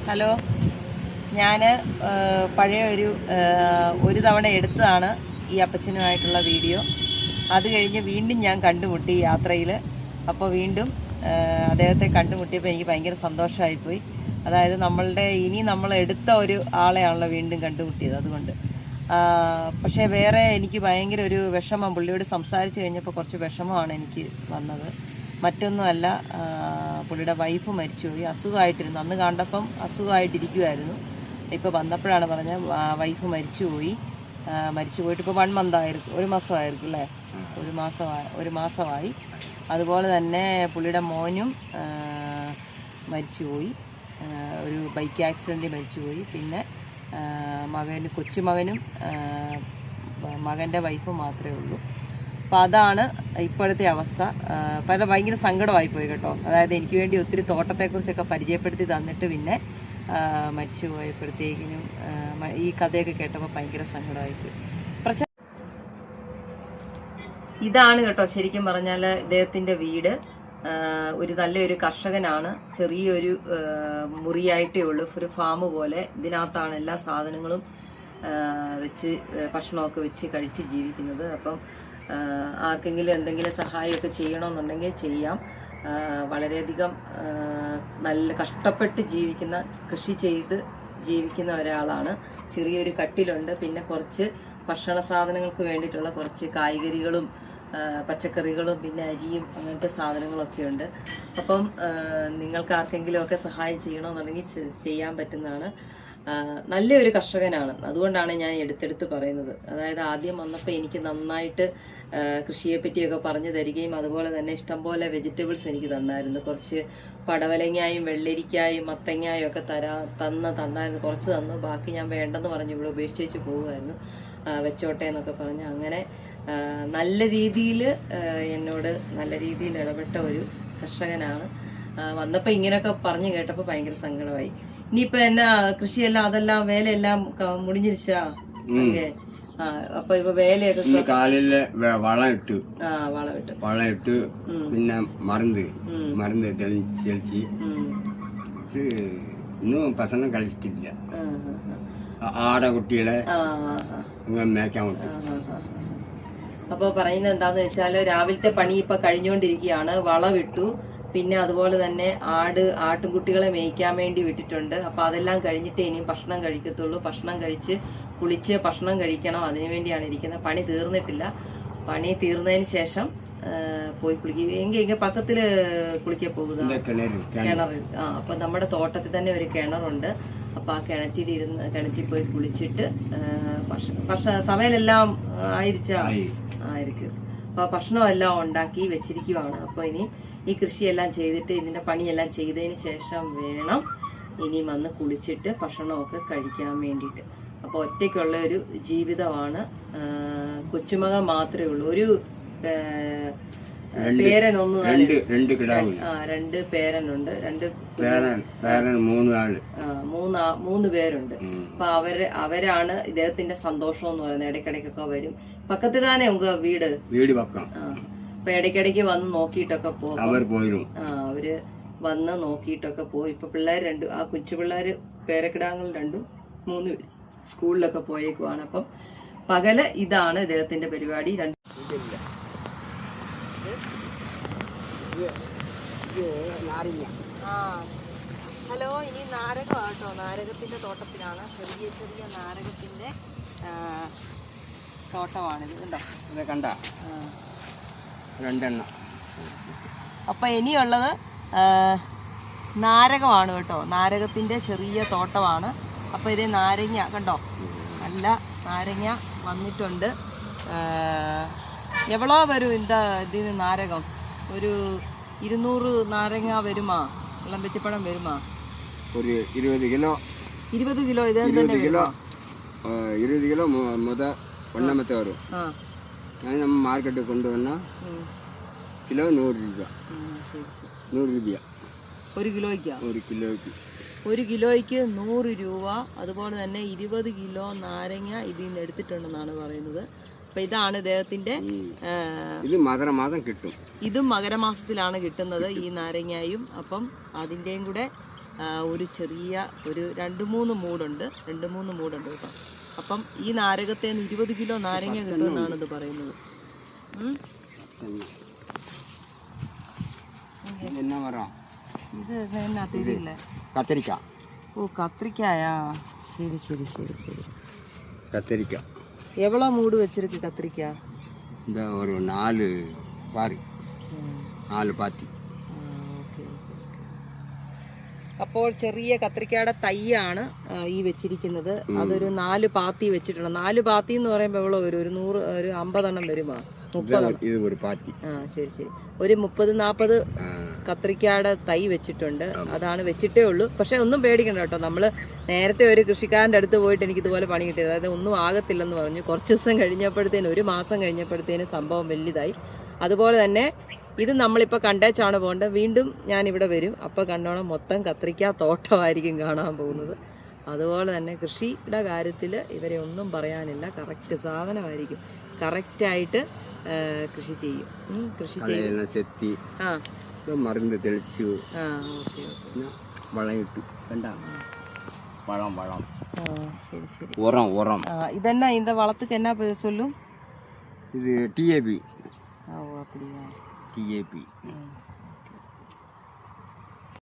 Hello, ഞാൻ പഴയ ഒരു തവണ എടുത്തതാണ് ഈ അപ്പച്ചനുമായിട്ടുള്ള വീഡിയോ. അത് കഴിഞ്ഞ് വീണ്ടും ഞാൻ കണ്ടുമുട്ടി യാത്രയിൽ. അപ്പോൾ വീണ്ടും അദ്ദേഹത്തെ കണ്ടുമുട്ടിയപ്പോൾ എനിക്ക് ഭയങ്കര സന്തോഷമായിപ്പോയി. അതായത് നമ്മൾ എടുത്ത ഒരു ആളെയാണല്ലോ വീണ്ടും കണ്ടുമുട്ടിയത്. അതുകൊണ്ട് പക്ഷേ വേറെ എനിക്ക് ഭയങ്കര ഒരു വിഷമം, പുള്ളിയോട് സംസാരിച്ച് കഴിഞ്ഞപ്പോൾ കുറച്ച് വിഷമമാണ് എനിക്ക് വന്നത്. മറ്റൊന്നുമല്ല, പുള്ളിയുടെ വൈഫ് മരിച്ചുപോയി. അസുഖമായിട്ടിരുന്നു. അന്ന് കണ്ടപ്പം അസുഖമായിട്ടിരിക്കുമായിരുന്നു. ഇപ്പോൾ വന്നപ്പോഴാണ് പറഞ്ഞത് വൈഫ് മരിച്ചുപോയി. മരിച്ചു പോയിട്ട് ഇപ്പോൾ 1 month ആയിരിക്കും, 1 മാസമായിരിക്കും അല്ലേ? ഒരു മാസമായി. അതുപോലെ തന്നെ പുള്ളിയുടെ മോനും മരിച്ചുപോയി, ഒരു ബൈക്ക് ആക്സിഡൻറ്റിൽ മരിച്ചുപോയി. പിന്നെ കൊച്ചുമകനും മകൻ്റെ വൈഫും മാത്രമേ ഉള്ളൂ. അപ്പോൾ അതാണ് ഇപ്പോഴത്തെ അവസ്ഥ. ഭയങ്കര സങ്കടമായിപ്പോയി കേട്ടോ. അതായത് എനിക്ക് വേണ്ടി ഒത്തിരി തോട്ടത്തെക്കുറിച്ചൊക്കെ പരിചയപ്പെടുത്തി തന്നിട്ട് പിന്നെ മരിച്ചു പോയപ്പോഴത്തേക്കിനും ഈ കഥയൊക്കെ കേട്ടപ്പോൾ ഭയങ്കര സങ്കടമായിപ്പോയി. ഇതാണ് കേട്ടോ ശരിക്കും പറഞ്ഞാൽ ഇദ്ദേഹത്തിൻ്റെ വീട്. നല്ലൊരു കർഷകനാണ്. ചെറിയൊരു മുറിയായിട്ടേ ഉള്ളൂ, ഒരു ഫാം പോലെ. ഇതിനകത്താണ് എല്ലാ സാധനങ്ങളും വെച്ച് ഭക്ഷണമൊക്കെ വെച്ച് കഴിച്ച് ജീവിക്കുന്നത്. അപ്പം ആർക്കെങ്കിലും എന്തെങ്കിലും സഹായമൊക്കെ ചെയ്യണമെന്നുണ്ടെങ്കിൽ ചെയ്യാം. വളരെയധികം നല്ല കഷ്ടപ്പെട്ട് കൃഷി ചെയ്ത് ജീവിക്കുന്ന ഒരാളാണ്. ചെറിയൊരു കട്ടിലുണ്ട്. പിന്നെ കുറച്ച് ഭക്ഷണ സാധനങ്ങൾക്ക് വേണ്ടിയിട്ടുള്ള കുറച്ച് കായ്കറികളും പച്ചക്കറികളും പിന്നെ അരിയും അങ്ങനത്തെ സാധനങ്ങളൊക്കെ ഉണ്ട്. അപ്പം നിങ്ങൾക്ക് ആർക്കെങ്കിലുമൊക്കെ സഹായം ചെയ്യണമെന്നുണ്ടെങ്കിൽ ചെയ്യാൻ പറ്റുന്നതാണ്. നല്ലൊരു കർഷകനാണ്. അതുകൊണ്ടാണ് ഞാൻ എടുത്തെടുത്ത് പറയുന്നത്. അതായത് ആദ്യം വന്നപ്പോൾ എനിക്ക് നന്നായിട്ട് കൃഷിയെ പറ്റിയൊക്കെ പറഞ്ഞു തരികയും അതുപോലെ തന്നെ ഇഷ്ടംപോലെ വെജിറ്റബിൾസ് എനിക്ക് തന്നായിരുന്നു. കുറച്ച് പടവലങ്ങായും വെള്ളരിക്കായും മത്തങ്ങായും ഒക്കെ തന്നായിരുന്നു. കുറച്ച് തന്നു. ബാക്കി ഞാൻ വേണ്ടെന്ന് പറഞ്ഞു ഇവിടെ ഉപേക്ഷിച്ച് വെച്ച് പോകുമായിരുന്നു. വെച്ചോട്ടെ എന്നൊക്കെ പറഞ്ഞു. അങ്ങനെ നല്ല രീതിയിൽ എന്നോട് നല്ല രീതിയിൽ ഇടപെട്ട ഒരു കർഷകനാണ്. വന്നപ്പോൾ ഇങ്ങനെയൊക്കെ പറഞ്ഞു കേട്ടപ്പോൾ ഭയങ്കര സങ്കടമായി. ഇനിയിപ്പോ എന്നാ കൃഷിയെല്ലാം അതെല്ലാം വേലയെല്ലാം മുടിഞ്ഞിരിച്ചാ? അപ്പൊ ഇപ്പൊ വേലയൊക്കെ കാലില് വളം ഇട്ടു പിന്നെ മരുന്ന് തെളിച്ച് ഇന്നും പസനം കളിച്ചിട്ടില്ല. ആടകുട്ടികളെ മേക്കാൻ വിട്ടു. അപ്പൊ പറയുന്നത് എന്താന്ന് വെച്ചാല് രാവിലത്തെ പണി ഇപ്പൊ കഴിഞ്ഞുകൊണ്ടിരിക്കുകയാണ്. വളമിട്ടു. പിന്നെ അതുപോലെ തന്നെ ആട്ടുംകുട്ടികളെ മേയ്ക്കാൻ വേണ്ടി വിട്ടിട്ടുണ്ട്. അപ്പൊ അതെല്ലാം കഴിഞ്ഞിട്ട് ഇനിയും ഭക്ഷണം കഴിക്കത്തുള്ളൂ. ഭക്ഷണം കഴിച്ച് കുളിച്ച് ഭക്ഷണം കഴിക്കണം. അതിനുവേണ്ടിയാണ് ഇരിക്കുന്നത്. പണി തീർന്നിട്ടില്ല. പണി തീർന്നതിന് ശേഷം പോയി കുളിക്കുക. എങ്കിൽ പക്കത്തില് കുളിക്കാൻ പോകുന്ന കിണർ. അപ്പൊ നമ്മുടെ തോട്ടത്തിൽ തന്നെ ഒരു കിണറുണ്ട്. അപ്പൊ ആ കിണറ്റിൽ പോയി കുളിച്ചിട്ട് സമയമെല്ലാം ആയിരിക്കും. അപ്പൊ ഭക്ഷണമെല്ലാം ഉണ്ടാക്കി വെച്ചിരിക്കുവാണ്. അപ്പൊ ഇനി ഈ കൃഷിയെല്ലാം ചെയ്തിട്ട് ഇതിന്റെ പണിയെല്ലാം ചെയ്തതിന് ശേഷം വേണം ഇനി വന്ന് കുളിച്ചിട്ട് ഭക്ഷണമൊക്കെ കഴിക്കാൻ വേണ്ടിയിട്ട്. അപ്പൊ ഒറ്റയ്ക്കുള്ള ഒരു ജീവിതമാണ്. കൊച്ചുമകൻ മാത്രമേ ഉള്ളൂ. ഒരു പേരൻ രണ്ട് പേരനുണ്ട്. മൂന്ന് പേരുണ്ട്. അപ്പൊ അവരാണ് ഇദ്ദേഹത്തിന്റെ സന്തോഷം എന്ന് പറയുന്നത്. ഇടയ്ക്കിടയ്ക്കൊക്കെ വരും. പക്കത്ത് തന്നെ വീട് പക്കം. അപ്പൊ ഇടയ്ക്കിടയ്ക്ക് വന്ന് നോക്കിയിട്ടൊക്കെ പോകും. അവര് വന്ന് നോക്കിയിട്ടൊക്കെ പോകും. ഇപ്പൊ പിള്ളേർ ആ കൊച്ചു പിള്ളേര് പേരക്കിടാങ്ങൾ 2-3 സ്കൂളിലൊക്കെ പോയേക്കുവാണ്. അപ്പം പകല് ഇതാണ് ഇദ്ദേഹത്തിന്റെ പരിപാടി. ഹലോ, ഇനി നാരകമാട്ടോ. നാരകത്തിന്റെ തോട്ടത്തിലാണ്. ചെറിയ നാരകത്തിന്റെ തോട്ടമാണിത്. കണ്ടോ? അപ്പൊ ഇനിയുള്ളത് നാരകമാണ് കേട്ടോ. നാരകത്തിന്റെ ചെറിയ തോട്ടമാണ്. അപ്പൊ ഇത് നാരങ്ങ കണ്ടോ, നല്ല നാരങ്ങ വന്നിട്ടുണ്ട്. എവളോ വരും ഇതിന് നാരകം? ഒരു 200 നാരങ്ങ വരുമാ? വിളമ്പിച്ചപ്പഴം വരുമാ? ഒരു 20 കിലോ. 20 കിലോ ഇത് തന്നെ 20 കിലോ ഒന്നാമത്തെ വരും. നമ്മൾ മാർക്കറ്റിൽ കൊണ്ടുവന്നാൽ കിലോ 100 രൂപ. 100 രൂപ ഒരു കിലോയ്ക്ക് 100 രൂപ. അതുപോലെ തന്നെ 20 കിലോ നാരങ്ങ ഇതിൽ നിന്ന് എടുത്തിട്ടുണ്ടെന്നാണ് പറയുന്നത്. അപ്പൊ ഇതാണ് ഇദ്ദേഹത്തിന്റെ. ഇത് മകരമാസം കിട്ടും. ഇതും മകരമാസത്തിലാണ് കിട്ടുന്നത് ഈ നാരങ്ങയും. അപ്പം അതിന്റെയും കൂടെ ഒരു ചെറിയ ഒരു 2-3 മൂടുണ്ട് കേട്ടോ. അപ്പം ഈ നാരകത്തെ 20 കിലോ നാരങ്ങ കിട്ടുമെന്നാണ് ഇത് പറയുന്നത്. എന്നാ മരം? ഇത് എന്നാ തിരിയില്ല. കത്തിരിക്ക. ഓ, കത്രിക്കായാ. ശരി ശരി ശരി ശരി. കത്തിരിക്ക എവ്വളോ മൂട് വെച്ചിருக்கு കത്രിക്ക? இந்த ஒரு 4 பாரு, 4 பாத்தி. അപ്പോൾ ചെറിയ കത്രിക്കയുടെ തൈയാണ് ഈ വെച്ചിരിക്കുന്നത്. അതൊരു 4 പാത്തി വെച്ചിട്ടുണ്ട്. 4 പാത്തി എന്ന് പറയുമ്പോൾ എவ்வளோ ഒരു 100 ഒരു 50 എണ്ണം വരുമോ? 30. ഇത് ഒരു പാത്തി. ശരി ശരി. ഒരു 30-40 കത്രിക്കയുടെ തൈ വെച്ചിട്ടുണ്ട്. അതാണ് വെച്ചിട്ടേ ഉള്ളൂ. പക്ഷെ ഒന്നും പേടിക്കണ്ട കേട്ടോ. നമ്മൾ നേരത്തെ ഒരു കൃഷിക്കാരൻ്റെ അടുത്ത് പോയിട്ട് എനിക്ക് ഇതുപോലെ പണി കിട്ടിയത്. അതായത് ഒന്നും ആകത്തില്ലെന്ന് പറഞ്ഞു. കുറച്ച് ദിവസം കഴിഞ്ഞപ്പോഴത്തേനും, 1 മാസം കഴിഞ്ഞപ്പോഴത്തേനും സംഭവം വലുതായി. അതുപോലെ തന്നെ ഇത് നമ്മളിപ്പോൾ കണ്ടേച്ചാണ് പോകേണ്ടത്. വീണ്ടും ഞാനിവിടെ വരും. അപ്പോൾ കണ്ടോണം മൊത്തം കത്രിക്ക തോട്ടമായിരിക്കും കാണാൻ പോകുന്നത്. അതുപോലെ തന്നെ കൃഷിയുടെ കാര്യത്തിൽ ഇവരെ ഒന്നും പറയാനില്ല. കറക്റ്റ് സാധനമായിരിക്കും. കറക്റ്റായിട്ട് കൃഷി ചെയ്യും. കൃഷി ചെയ്യും. മരുന്ന് തെളിച്ചു. Okay okay. വളം ഇട്ടു. കണ്ട വളം വളം. ശരി ശരി. ഉറം ഉറം. ഇതെന്നാ இந்த വളத்துக்கு என்ன பேர் சொல்லும்? இது டிஏபி. ஓ அப்படியா. டிஏபி.